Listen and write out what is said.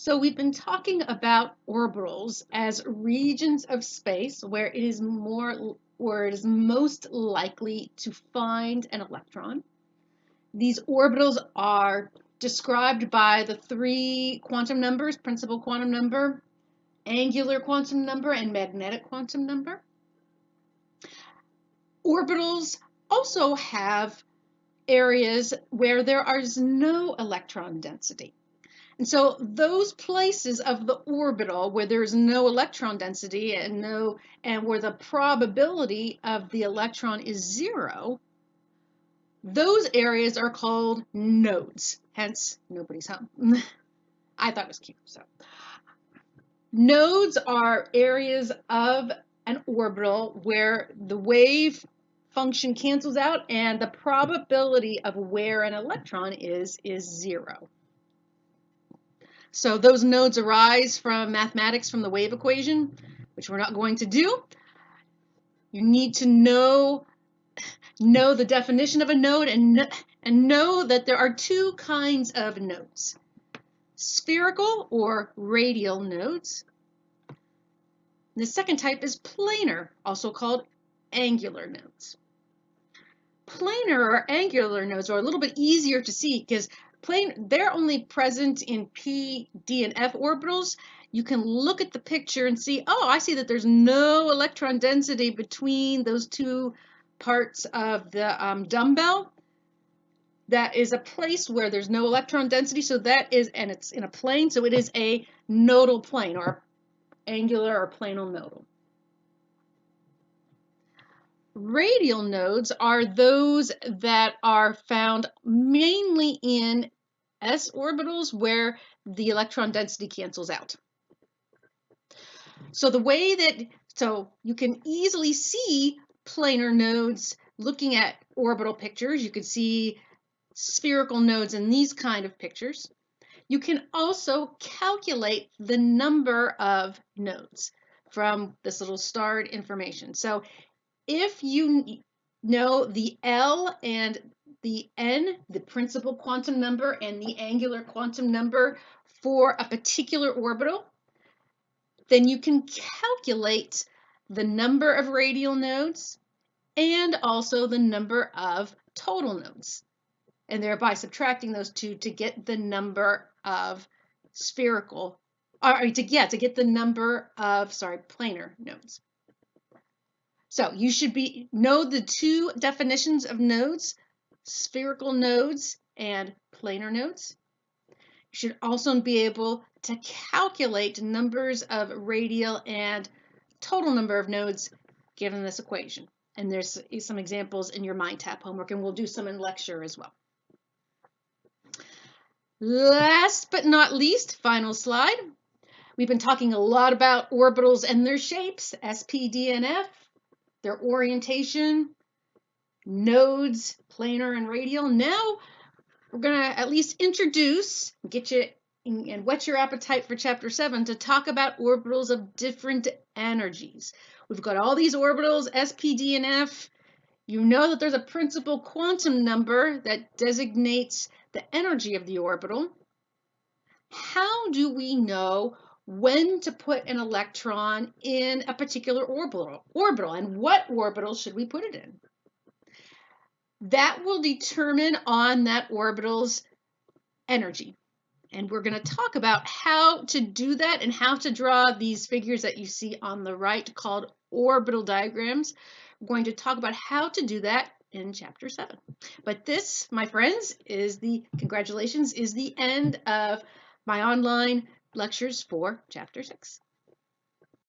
So we've been talking about orbitals as regions of space where it is most likely to find an electron. These orbitals are described by the three quantum numbers: principal quantum number, angular quantum number, and magnetic quantum number. Orbitals also have areas where there is no electron density. And so those places of the orbital where there's no electron density and where the probability of the electron is zero, those areas are called nodes, hence nobody's home. I thought it was cute. So nodes are areas of an orbital where the wave function cancels out and the probability of where an electron is zero. So those nodes arise from mathematics from the wave equation, which we're not going to do. You need to know the definition of a node and know that there are two kinds of nodes: spherical or radial nodes. The second type is planar, also called angular nodes. Planar or angular nodes are a little bit easier to see because they're only present in p, d, and f orbitals. You can look at the picture and see, oh, I see that there's no electron density between those two parts of the dumbbell. That is a place where there's no electron density, so and it's in a plane, so it is a nodal plane, or angular or planar nodal. Radial nodes are those that are found mainly in s orbitals where the electron density cancels out. So you can easily see planar nodes looking at orbital pictures. You can see spherical nodes in these kind of pictures. You can also calculate the number of nodes from this little starred information. So if you know the L and the N, the principal quantum number and the angular quantum number for a particular orbital, then you can calculate the number of radial nodes and also the number of total nodes, and thereby subtracting those two to get the number of planar nodes. So you should know the two definitions of nodes: spherical nodes and planar nodes. You should also be able to calculate numbers of radial and total number of nodes given this equation. And there's some examples in your MindTap homework, and we'll do some in lecture as well. Last but not least, final slide. We've been talking a lot about orbitals and their shapes, S, P, D, and F, their orientation, nodes, planar and radial. Now we're going to at least introduce, get you and whet your appetite for chapter 7 to talk about orbitals of different energies. We've got all these orbitals, S, P, D, and F. You know that there's a principal quantum number that designates the energy of the orbital. How do we know when to put an electron in a particular orbital, and what orbital should we put it in? That will determine on that orbital's energy. And we're going to talk about how to do that and how to draw these figures that you see on the right called orbital diagrams. We're going to talk about how to do that in chapter 7. But this, my friends, congratulations, is the end of my online lectures for chapter 6.